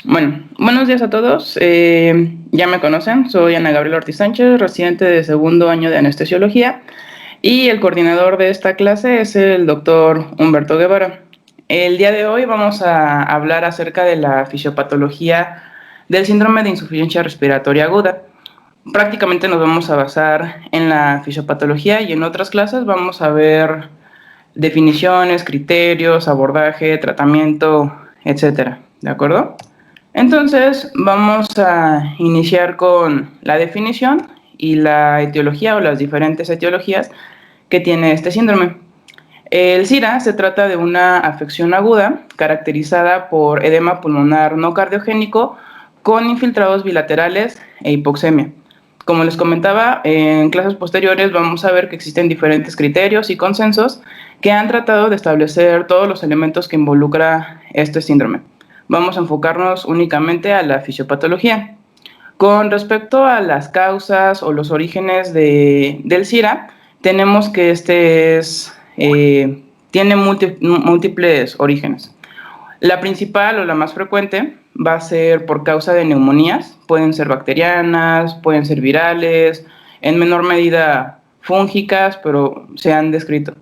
Bueno, buenos días a todos. Ya me conocen, soy Ana Gabriela Ortiz Sánchez, residente de segundo año de anestesiología, y el coordinador de esta clase es el doctor Humberto Guevara. El día de hoy vamos a hablar acerca de la fisiopatología del síndrome de insuficiencia respiratoria aguda. Prácticamente nos vamos a basar en la fisiopatología y en otras clases vamos a ver definiciones, criterios, abordaje, tratamiento, etcétera. ¿De acuerdo? Entonces, vamos a iniciar con la definición y la etiología o las diferentes etiologías que tiene este síndrome. El SIRA se trata de una afección aguda caracterizada por edema pulmonar no cardiogénico con infiltrados bilaterales e hipoxemia. Como les comentaba, en clases posteriores vamos a ver que existen diferentes criterios y consensos que han tratado de establecer todos los elementos que involucra este síndrome. Vamos a enfocarnos únicamente a la fisiopatología. Con respecto a las causas o los orígenes del SIRA, tenemos que tiene múltiples orígenes. La principal o la más frecuente va a ser por causa de neumonías, pueden ser bacterianas, pueden ser virales, en menor medida fúngicas, pero se han descrito.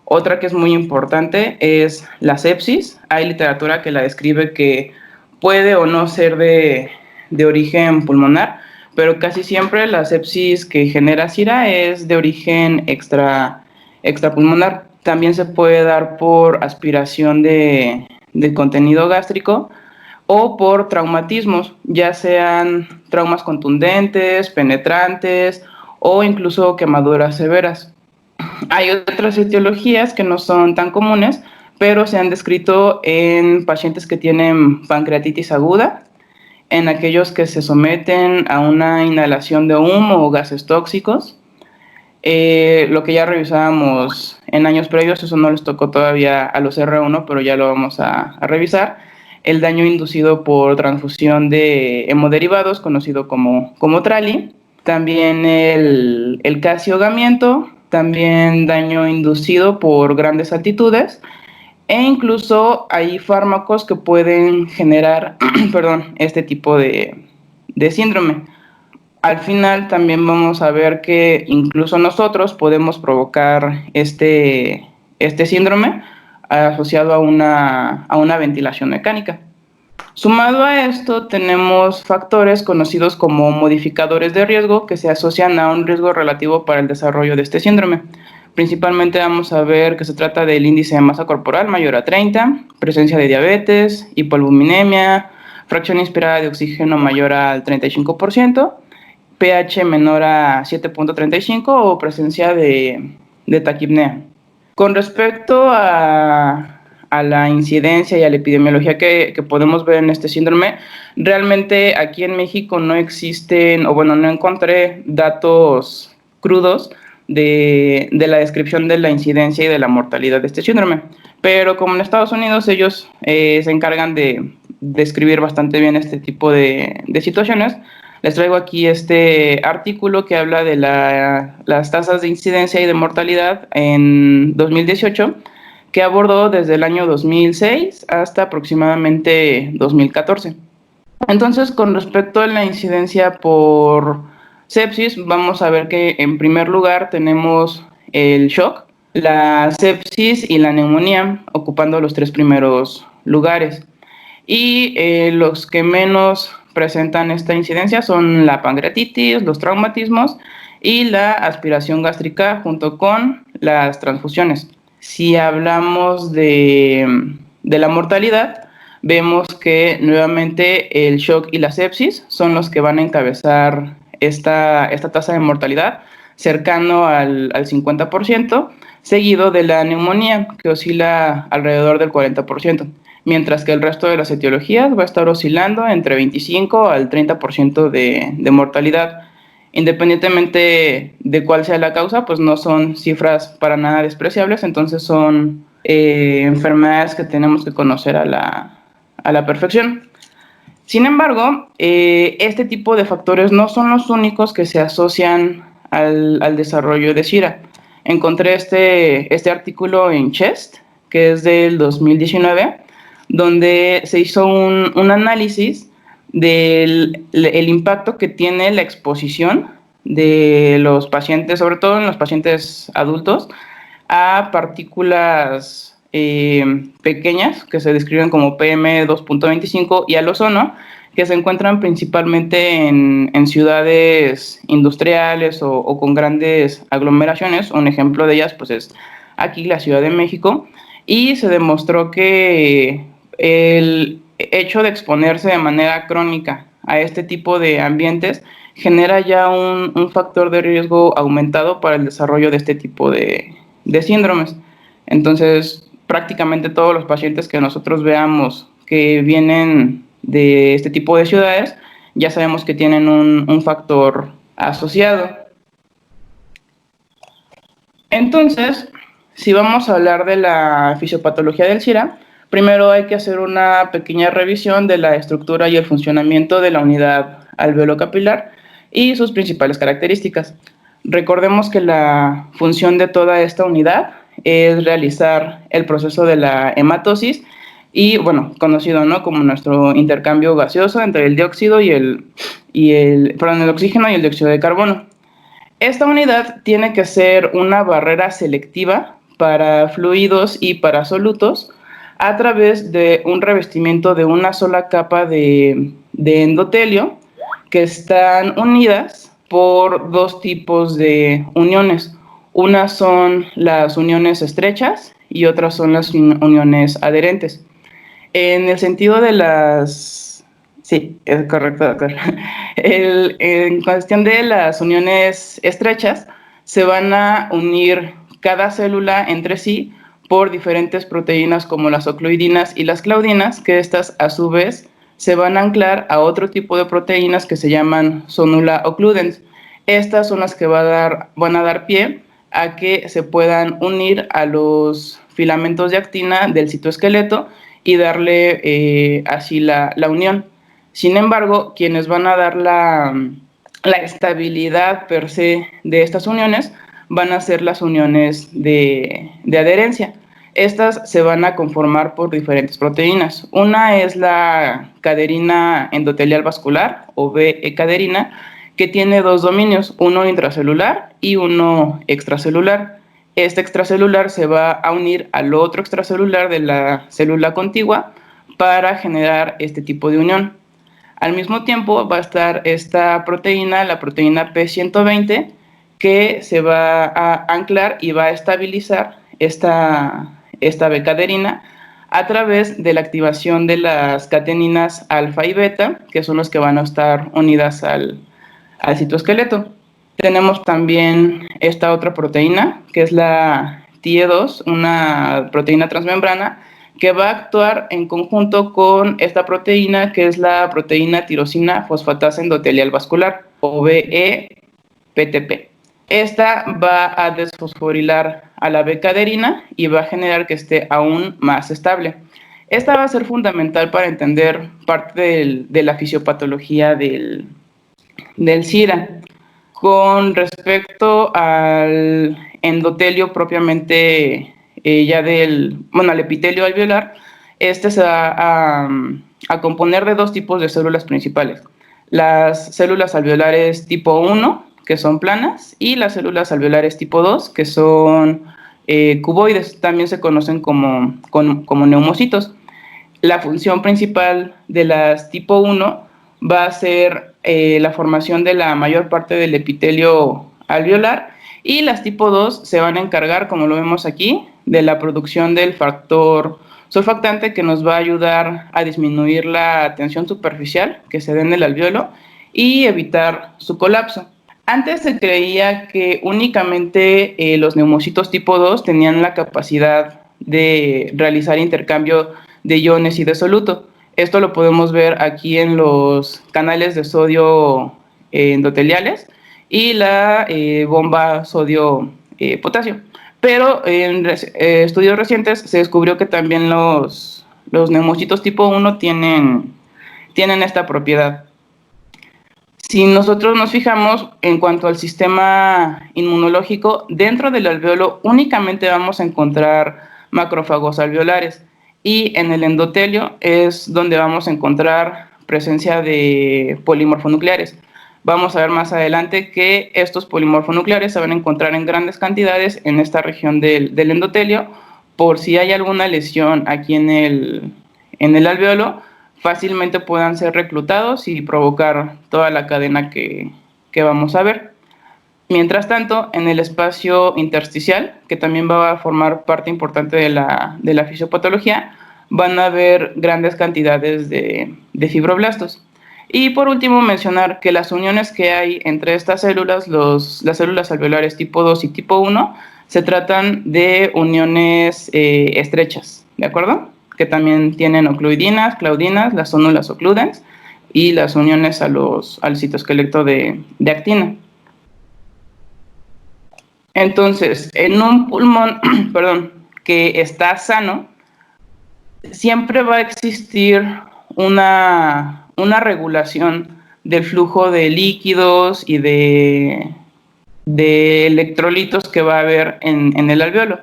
Otra que es muy importante es la sepsis. Hay literatura que la describe que puede o no ser de origen pulmonar, pero casi siempre la sepsis que genera SIRA es de origen extrapulmonar. También se puede dar por aspiración de contenido gástrico o por traumatismos, ya sean traumas contundentes, penetrantes o incluso quemaduras severas. Hay otras etiologías que no son tan comunes, pero se han descrito en pacientes que tienen pancreatitis aguda, en aquellos que se someten a una inhalación de humo o gases tóxicos. Lo que ya revisábamos en años previos, eso no les tocó todavía a los R1, pero ya lo vamos a revisar. El daño inducido por transfusión de hemoderivados, conocido como TRALI. También el casiogamiento, también daño inducido por grandes altitudes. E incluso hay fármacos que pueden generar perdón, este tipo de síndrome. Al final también vamos a ver que incluso nosotros podemos provocar este síndrome asociado a una ventilación mecánica. Sumado a esto, tenemos factores conocidos como modificadores de riesgo que se asocian a un riesgo relativo para el desarrollo de este síndrome. Principalmente vamos a ver que se trata del índice de masa corporal mayor a 30, presencia de diabetes, hipoalbuminemia, fracción inspirada de oxígeno mayor al 35%, pH menor a 7.35 o presencia de taquipnea. Con respecto a la incidencia y a la epidemiología que podemos ver en este síndrome, realmente aquí en México no existen, o bueno, no encontré datos crudos de la descripción de la incidencia y de la mortalidad de este síndrome. Pero como en Estados Unidos ellos se encargan de describir bastante bien este tipo de situaciones, les traigo aquí este artículo que habla de las tasas de incidencia y de mortalidad en 2018, que abordó desde el año 2006 hasta aproximadamente 2014. Entonces, con respecto a la incidencia por sepsis, vamos a ver que en primer lugar tenemos el shock, la sepsis y la neumonía ocupando los tres primeros lugares. Y los que menos presentan esta incidencia son la pancreatitis, los traumatismos y la aspiración gástrica junto con las transfusiones. Si hablamos de la mortalidad, vemos que nuevamente el shock y la sepsis son los que van a encabezar esta tasa de mortalidad cercano al 50%, seguido de la neumonía, que oscila alrededor del 40%, mientras que el resto de las etiologías va a estar oscilando entre 25 al 30% de mortalidad. Independientemente de cuál sea la causa, pues no son cifras para nada despreciables, entonces son enfermedades que tenemos que conocer a la perfección. Sin embargo, este tipo de factores no son los únicos que se asocian al desarrollo de SIRA. Encontré este artículo en Chest, que es del 2019, donde se hizo un análisis del el impacto que tiene la exposición de los pacientes, sobre todo en los pacientes adultos, a partículas pequeñas que se describen como PM2.25 y al ozono, que se encuentran principalmente en ciudades industriales o con grandes aglomeraciones. Un ejemplo de ellas pues es aquí la Ciudad de México, y se demostró que el hecho de exponerse de manera crónica a este tipo de ambientes genera ya un factor de riesgo aumentado para el desarrollo de este tipo de síndromes. Entonces, prácticamente todos los pacientes que nosotros veamos que vienen de este tipo de ciudades, ya sabemos que tienen un factor asociado. Entonces, si vamos a hablar de la fisiopatología del SIRA, primero hay que hacer una pequeña revisión de la estructura y el funcionamiento de la unidad alveolo-capilar y sus principales características. Recordemos que la función de toda esta unidad es realizar el proceso de la hematosis y, bueno, conocido, ¿no?, como nuestro intercambio gaseoso entre el dióxido el oxígeno y el dióxido de carbono. Esta unidad tiene que ser una barrera selectiva para fluidos y para solutos a través de un revestimiento de una sola capa de endotelio que están unidas por dos tipos de uniones. Unas son las uniones estrechas y otras son las uniones adherentes. En el sentido de las... Sí, es correcto, doctor. En cuestión de las uniones estrechas, se van a unir cada célula entre sí por diferentes proteínas como las ocloidinas y las claudinas, que estas a su vez se van a anclar a otro tipo de proteínas que se llaman sonula occludens. Estas son las que van a dar pie a que se puedan unir a los filamentos de actina del citoesqueleto y darle así la unión. Sin embargo, quienes van a dar la estabilidad per se de estas uniones van a ser las uniones de adherencia. Estas se van a conformar por diferentes proteínas. Una es la caderina endotelial vascular o BE-caderina, que tiene dos dominios, uno intracelular y uno extracelular. Este extracelular se va a unir al otro extracelular de la célula contigua para generar este tipo de unión. Al mismo tiempo va a estar esta proteína, la proteína P120, que se va a anclar y va a estabilizar esta B-caderina a través de la activación de las cateninas alfa y beta, que son las que van a estar unidas al citoesqueleto. Tenemos también esta otra proteína, que es la TIE2, una proteína transmembrana, que va a actuar en conjunto con esta proteína, que es la proteína tirosina fosfatasa endotelial vascular, o BE-PTP. Esta va a desfosforilar a la B-caderina y va a generar que esté aún más estable. Esta va a ser fundamental para entender parte de la fisiopatología del SIRA. Con respecto al endotelio propiamente al epitelio alveolar, este se va a componer de dos tipos de células principales. Las células alveolares tipo 1, que son planas, y las células alveolares tipo 2, que son cuboides, también se conocen como neumocitos. La función principal de las tipo 1 va a ser la formación de la mayor parte del epitelio alveolar, y las tipo 2 se van a encargar, como lo vemos aquí, de la producción del factor surfactante, que nos va a ayudar a disminuir la tensión superficial que se da en el alveolo y evitar su colapso. Antes se creía que únicamente los neumocitos tipo 2 tenían la capacidad de realizar intercambio de iones y de soluto. Esto lo podemos ver aquí en los canales de sodio endoteliales y la bomba sodio-potasio. Pero en estudios recientes se descubrió que también los neumocitos tipo 1 tienen esta propiedad. Si nosotros nos fijamos en cuanto al sistema inmunológico, dentro del alveolo únicamente vamos a encontrar macrófagos alveolares. y en el endotelio es donde vamos a encontrar presencia de polimorfonucleares. Vamos a ver más adelante que estos polimorfonucleares se van a encontrar en grandes cantidades en esta región del endotelio. Por si hay alguna lesión aquí en el alveolo, fácilmente puedan ser reclutados y provocar toda la cadena que vamos a ver. Mientras tanto, en el espacio intersticial, que también va a formar parte importante de la fisiopatología, van a haber grandes cantidades de fibroblastos. Y por último, mencionar que las uniones que hay entre estas células, las células alveolares tipo 2 y tipo 1, se tratan de uniones estrechas, ¿de acuerdo? Que también tienen ocluidinas, claudinas, las ónulas ocludens y las uniones al citoesqueleto de actina. Entonces, en un pulmón, perdón, que está sano, siempre va a existir una regulación del flujo de líquidos y de electrolitos que va a haber en el alveolo.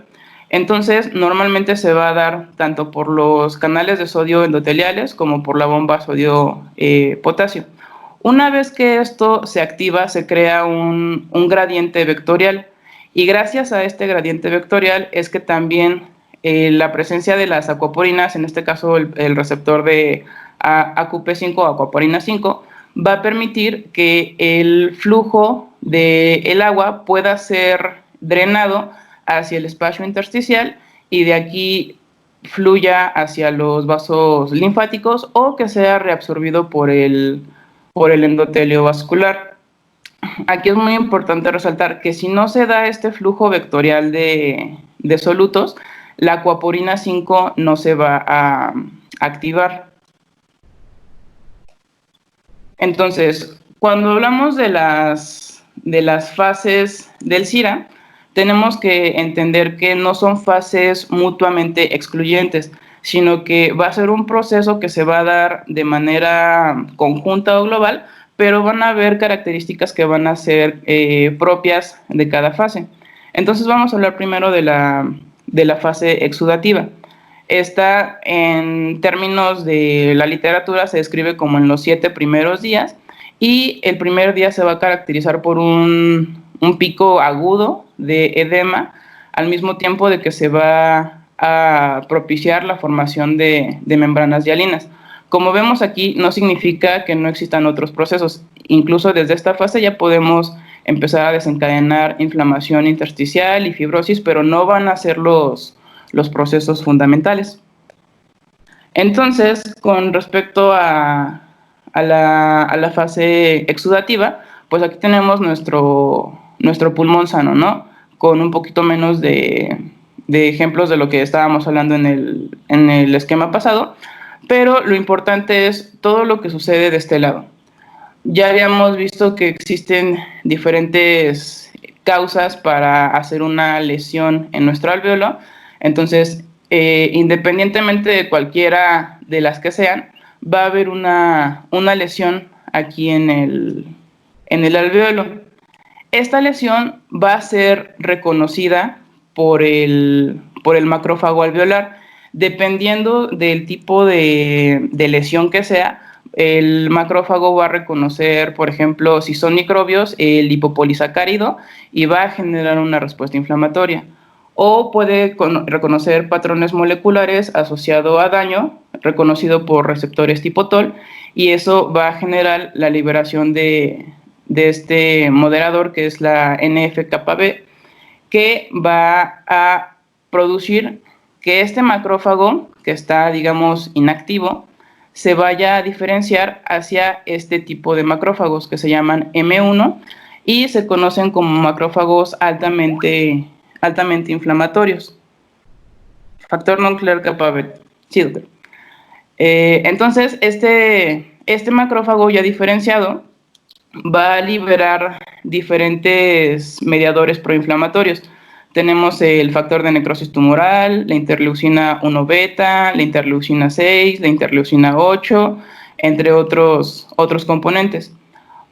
Entonces, normalmente se va a dar tanto por los canales de sodio endoteliales como por la bomba sodio-potasio. Una vez que esto se activa, se crea un gradiente vectorial. Y gracias a este gradiente vectorial es que también la presencia de las acuaporinas, en este caso el receptor de AQP5 o acuaporina 5, va a permitir que el flujo del agua pueda ser drenado hacia el espacio intersticial y de aquí fluya hacia los vasos linfáticos o que sea reabsorbido por el endotelio vascular. Aquí es muy importante resaltar que si no se da este flujo vectorial de solutos, la acuaporina 5 no se va a activar. Entonces, cuando hablamos de las fases del SIRA, tenemos que entender que no son fases mutuamente excluyentes, sino que va a ser un proceso que se va a dar de manera conjunta o global, pero van a haber características que van a ser propias de cada fase. Entonces vamos a hablar primero de la fase exudativa. Esta, en términos de la literatura, se describe como en los 7 primeros días y el primer día se va a caracterizar por un pico agudo de edema, al mismo tiempo de que se va a propiciar la formación de membranas hialinas. Como vemos aquí, no significa que no existan otros procesos. Incluso desde esta fase ya podemos empezar a desencadenar inflamación intersticial y fibrosis, pero no van a ser los procesos fundamentales. Entonces, con respecto a la fase exudativa, pues aquí tenemos nuestro pulmón sano, ¿no? Con un poquito menos de ejemplos de lo que estábamos hablando en el esquema pasado, pero lo importante es todo lo que sucede de este lado. Ya habíamos visto que existen diferentes causas para hacer una lesión en nuestro alveolo. Entonces, independientemente de cualquiera de las que sean, va a haber una lesión aquí en el alveolo. Esta lesión va a ser reconocida por el macrófago alveolar. Dependiendo del tipo de lesión que sea, el macrófago va a reconocer, por ejemplo, si son microbios, el lipopolisacárido y va a generar una respuesta inflamatoria. O puede reconocer patrones moleculares asociados a daño, reconocido por receptores tipo TOL, y eso va a generar la liberación de este moderador, que es la NF-κB, que va a producir que este macrófago, que está, digamos, inactivo, se vaya a diferenciar hacia este tipo de macrófagos que se llaman M1 y se conocen como macrófagos altamente inflamatorios. Factor nuclear capable. Sí, doctor. Entonces, este macrófago ya diferenciado va a liberar diferentes mediadores proinflamatorios. Tenemos el factor de necrosis tumoral, la interleucina 1 beta, la interleucina 6, la interleucina 8, entre otros componentes.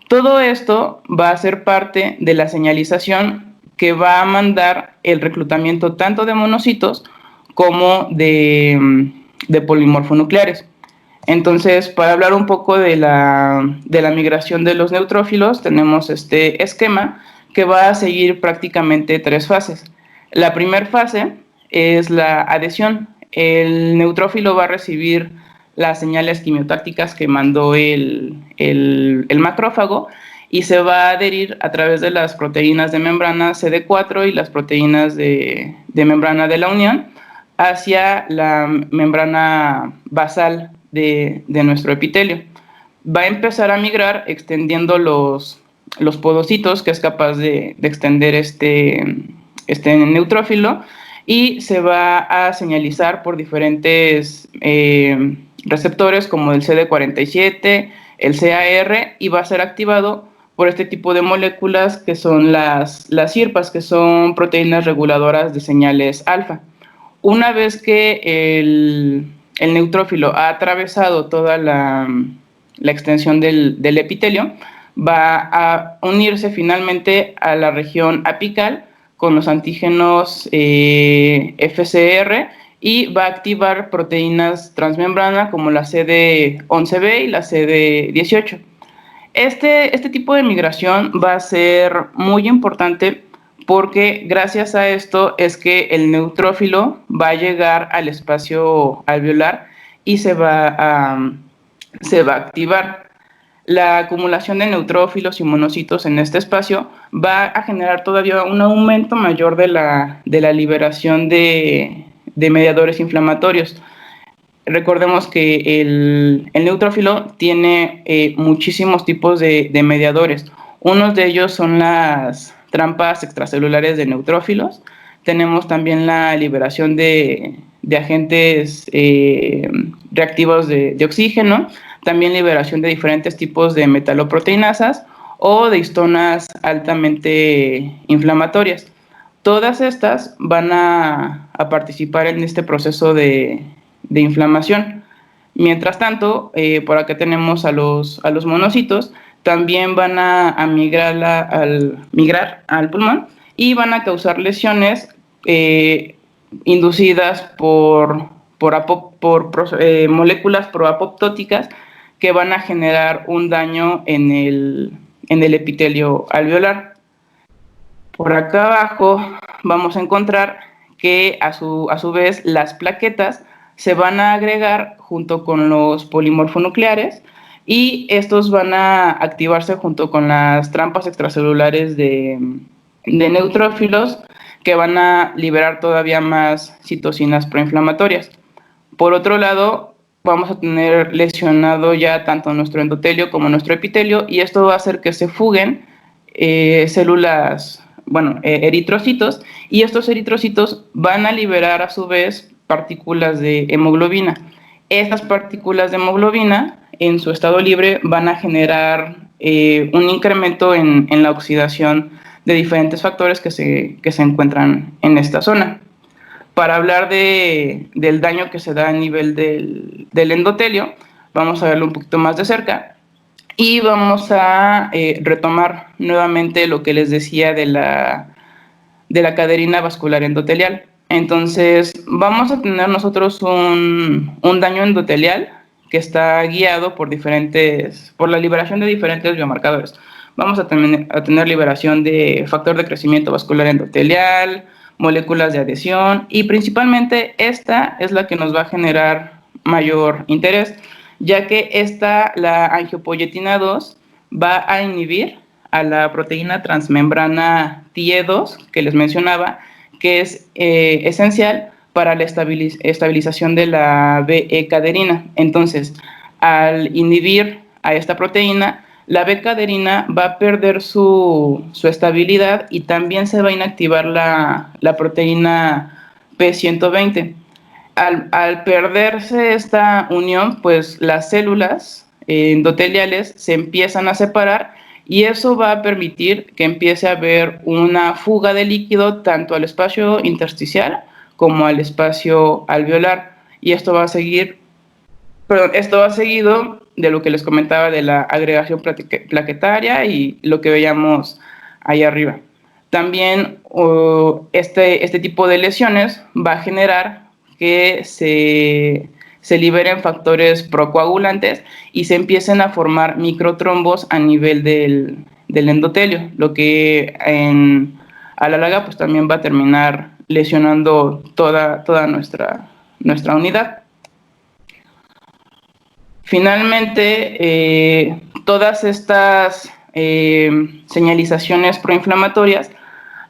Todo esto va a ser parte de la señalización que va a mandar el reclutamiento tanto de monocitos como de de polimorfonucleares. Entonces, para hablar un poco de la migración de los neutrófilos, tenemos este esquema que va a seguir prácticamente 3 fases. La primera fase es la adhesión. El neutrófilo va a recibir las señales quimiotácticas que mandó el macrófago y se va a adherir a través de las proteínas de membrana CD4 y las proteínas de membrana de la unión hacia la membrana basal de nuestro epitelio. Va a empezar a migrar extendiendo los podocitos, que es capaz de extender este neutrófilo, y se va a señalizar por diferentes receptores como el CD47, el CAR, y va a ser activado por este tipo de moléculas que son las SIRPAs, que son proteínas reguladoras de señales alfa. Una vez que el neutrófilo ha atravesado toda la extensión del epitelio, va a unirse finalmente a la región apical con los antígenos FCR y va a activar proteínas transmembrana como la CD11B y la CD18. Este tipo de migración va a ser muy importante porque gracias a esto es que el neutrófilo va a llegar al espacio alveolar y se va a activar. La acumulación de neutrófilos y monocitos en este espacio va a generar todavía un aumento mayor de la liberación de mediadores inflamatorios. Recordemos que el neutrófilo tiene muchísimos tipos de mediadores. Unos de ellos son las trampas extracelulares de neutrófilos. Tenemos también la liberación de agentes reactivos de oxígeno, también liberación de diferentes tipos de metaloproteinasas o de histonas altamente inflamatorias. Todas estas van a participar en este proceso de inflamación. Mientras tanto, por acá tenemos a los monocitos, también van a migrar al pulmón y van a causar lesiones inducidas por moléculas proapoptóticas que van a generar un daño en el epitelio alveolar. Por acá abajo vamos a encontrar que a su vez las plaquetas se van a agregar junto con los polimorfonucleares y estos van a activarse junto con las trampas extracelulares de neutrófilos que van a liberar todavía más citocinas proinflamatorias. Por otro lado, vamos a tener lesionado ya tanto nuestro endotelio como nuestro epitelio y esto va a hacer que se fuguen células, eritrocitos, y estos eritrocitos van a liberar a su vez partículas de hemoglobina. Estas partículas de hemoglobina en su estado libre van a generar un incremento en la oxidación de diferentes factores que se encuentran en esta zona. Para hablar del daño que se da a nivel del endotelio, vamos a verlo un poquito más de cerca y vamos a retomar nuevamente lo que les decía de la caderina vascular endotelial. Entonces, vamos a tener nosotros un daño endotelial que está guiado por la liberación de diferentes biomarcadores. Vamos a tener liberación de factor de crecimiento vascular endotelial, moléculas de adhesión y principalmente esta es la que nos va a generar mayor interés, ya que la angiopoyetina 2 va a inhibir a la proteína transmembrana TIE2 que les mencionaba, que es esencial para la estabilización de la B-caderina. Entonces, al inhibir a esta proteína, la B-caderina va a perder su estabilidad y también se va a inactivar la proteína P120. Al perderse esta unión, pues las células endoteliales se empiezan a separar y eso va a permitir que empiece a haber una fuga de líquido tanto al espacio intersticial como al espacio alveolar. Y esto va seguido de lo que les comentaba de la agregación plaquetaria y lo que veíamos ahí arriba. También este tipo de lesiones va a generar que se se liberen factores procoagulantes y se empiecen a formar microtrombos a nivel del endotelio, lo que a la larga pues también va a terminar lesionando toda nuestra unidad. Finalmente, todas estas señalizaciones proinflamatorias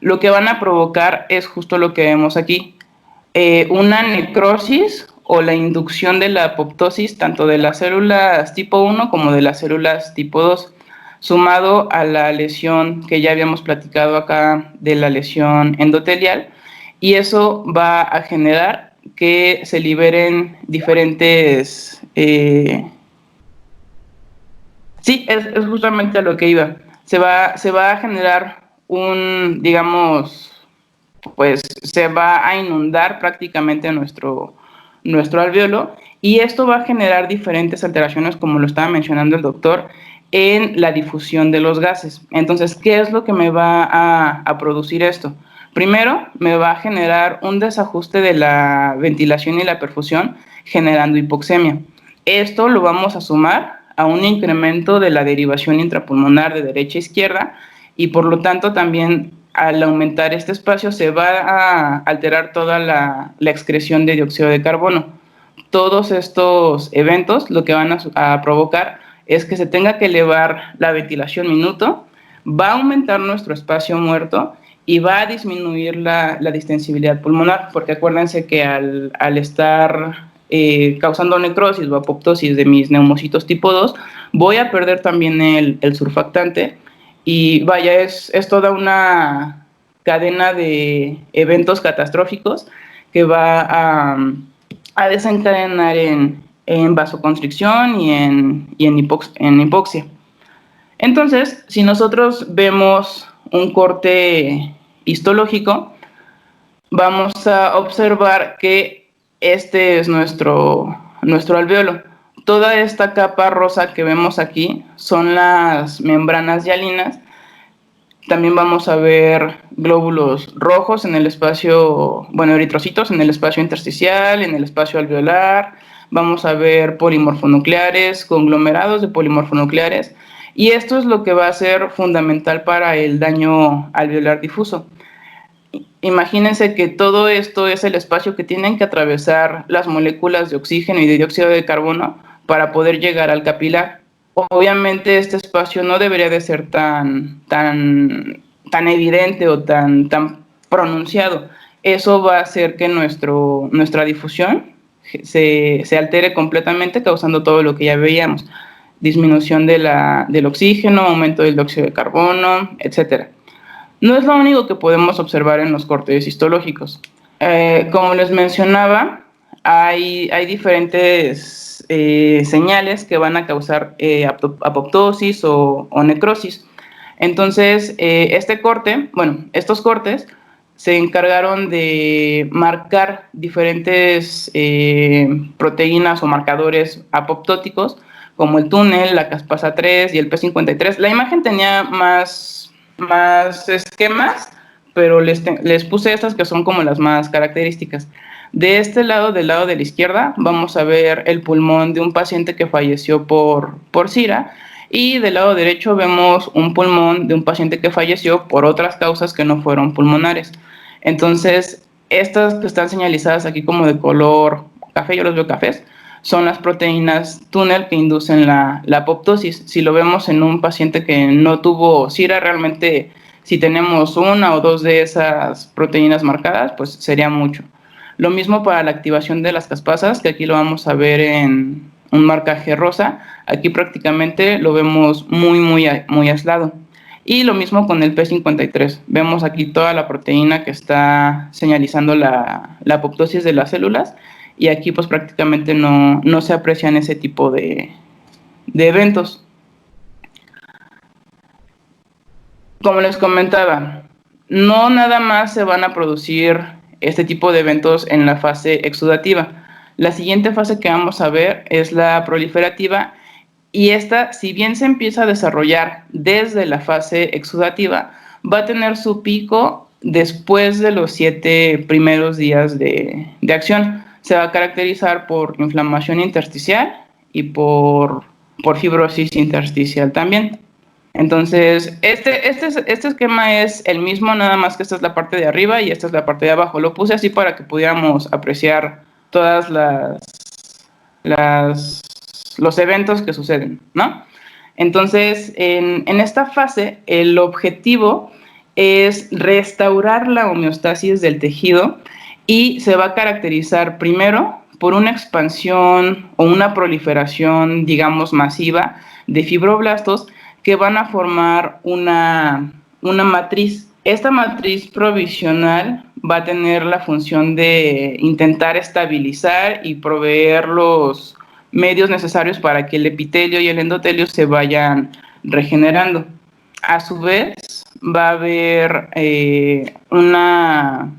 lo que van a provocar es justo lo que vemos aquí, una necrosis o la inducción de la apoptosis tanto de las células tipo 1 como de las células tipo 2, sumado a la lesión que ya habíamos platicado acá de la lesión endotelial, y eso va a generar que se liberen diferentes... sí, es justamente a lo que iba. Se va a generar digamos, pues se va a inundar prácticamente nuestro alveolo, y esto va a generar diferentes alteraciones, como lo estaba mencionando el doctor, en la difusión de los gases. Entonces, ¿qué es lo que me va a producir esto? Primero, me va a generar un desajuste de la ventilación y la perfusión, generando hipoxemia. Esto lo vamos a sumar a un incremento de la derivación intrapulmonar de derecha a izquierda, y por lo tanto también al aumentar este espacio se va a alterar toda la excreción de dióxido de carbono. Todos estos eventos lo que van a provocar es que se tenga que elevar la ventilación minuto, va a aumentar nuestro espacio muerto y va a disminuir la distensibilidad pulmonar, porque acuérdense que al estar causando necrosis o apoptosis de mis neumocitos tipo 2, voy a perder también el surfactante, y vaya, es toda una cadena de eventos catastróficos que va a desencadenar en vasoconstricción y en hipoxia. Entonces, si nosotros vemos un corte histológico, vamos a observar que este es nuestro alveolo. Toda esta capa rosa que vemos aquí son las membranas hialinas. También vamos a ver glóbulos rojos en el espacio, eritrocitos en el espacio intersticial, en el espacio alveolar. Vamos a ver polimorfonucleares, conglomerados de polimorfonucleares. Y esto es lo que va a ser fundamental para el daño alveolar difuso. Imagínense que todo esto es el espacio que tienen que atravesar las moléculas de oxígeno y de dióxido de carbono para poder llegar al capilar. Obviamente este espacio no debería de ser tan evidente o tan pronunciado. Eso va a hacer que nuestra difusión se altere completamente, causando todo lo que ya veíamos: disminución del oxígeno, aumento del dióxido de carbono, etcétera. No es lo único que podemos observar en los cortes histológicos. Como les mencionaba, hay diferentes señales que van a causar apoptosis o necrosis. Entonces, estos cortes se encargaron de marcar diferentes proteínas o marcadores apoptóticos, como el túnel, la caspasa 3 y el P53. La imagen tenía más esquemas, pero les puse estas que son como las más características. De este lado, del lado de la izquierda, vamos a ver el pulmón de un paciente que falleció por SIRA, y del lado derecho vemos un pulmón de un paciente que falleció por otras causas que no fueron pulmonares. Entonces, estas que están señalizadas aquí como de color café, yo los veo cafés, son las proteínas túnel que inducen la apoptosis. Si lo vemos en un paciente que no tuvo SIRA, realmente si tenemos una o dos de esas proteínas marcadas, pues sería mucho. Lo mismo para la activación de las caspasas, que aquí lo vamos a ver en un marcaje rosa. Aquí prácticamente lo vemos muy aislado. Y lo mismo con el P53. Vemos aquí toda la proteína que está señalizando la apoptosis de las células, y aquí pues prácticamente no se aprecian ese tipo de eventos. Como les comentaba, no nada más se van a producir este tipo de eventos en la fase exudativa. La siguiente fase que vamos a ver es la proliferativa, y esta, si bien se empieza a desarrollar desde la fase exudativa, va a tener su pico después de los 7 primeros días de acción. se va a caracterizar por inflamación intersticial y por fibrosis intersticial también. Entonces, este esquema es el mismo, nada más que esta es la parte de arriba y esta es la parte de abajo. Lo puse así para que pudiéramos apreciar todas los eventos que suceden, ¿no? Entonces, en esta fase, el objetivo es restaurar la homeostasis del tejido y se va a caracterizar primero por una expansión o una proliferación, digamos, masiva de fibroblastos que van a formar una matriz. Esta matriz provisional va a tener la función de intentar estabilizar y proveer los medios necesarios para que el epitelio y el endotelio se vayan regenerando. A su vez, va a haber una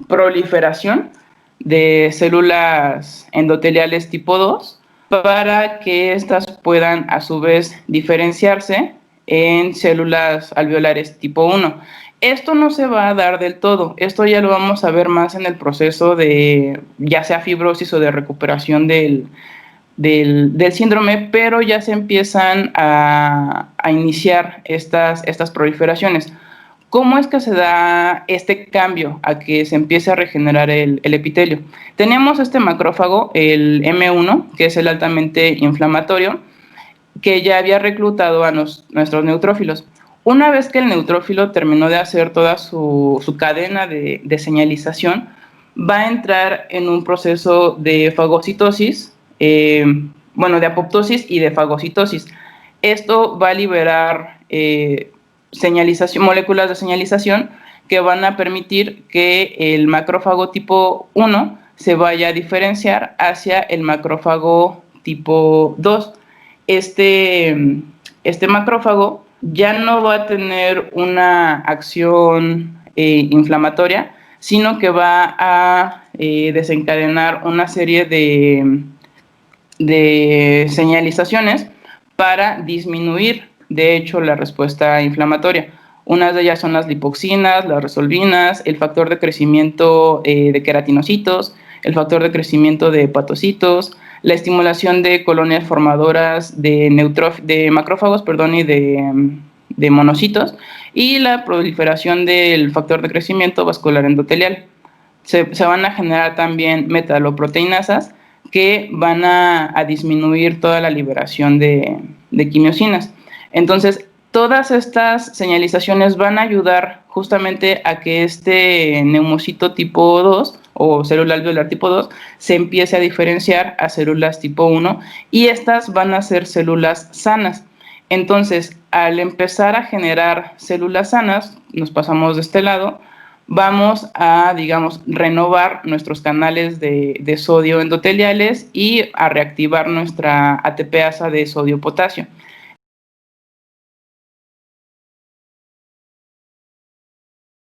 proliferación de células endoteliales tipo 2 para que éstas puedan a su vez diferenciarse en células alveolares tipo 1. Esto no se va a dar del todo, esto ya lo vamos a ver más en el proceso de ya sea fibrosis o de recuperación del síndrome, pero ya se empiezan a iniciar estas proliferaciones. ¿Cómo es que se da este cambio a que se empiece a regenerar el epitelio? Tenemos este macrófago, el M1, que es el altamente inflamatorio, que ya había reclutado a nuestros neutrófilos. Una vez que el neutrófilo terminó de hacer toda su cadena de señalización, va a entrar en un proceso de fagocitosis, de apoptosis y de fagocitosis. Esto va a liberar moléculas de señalización que van a permitir que el macrófago tipo 1 se vaya a diferenciar hacia el macrófago tipo 2. Este macrófago ya no va a tener una acción inflamatoria, sino que va a desencadenar una serie de señalizaciones para disminuir, de hecho, la respuesta inflamatoria. Unas de ellas son las lipoxinas, las resolvinas, el factor de crecimiento de queratinocitos, el factor de crecimiento de hepatocitos, la estimulación de colonias formadoras de macrófagos, y de monocitos, y la proliferación del factor de crecimiento vascular endotelial. Se van a generar también metaloproteinasas que van a disminuir toda la liberación de quimiosinas. Entonces, todas estas señalizaciones van a ayudar justamente a que este neumocito tipo 2 o célula alveolar tipo 2 se empiece a diferenciar a células tipo 1 y estas van a ser células sanas. Entonces, al empezar a generar células sanas, nos pasamos de este lado, vamos a, digamos, renovar nuestros canales de sodio endoteliales y a reactivar nuestra ATPasa de sodio-potasio.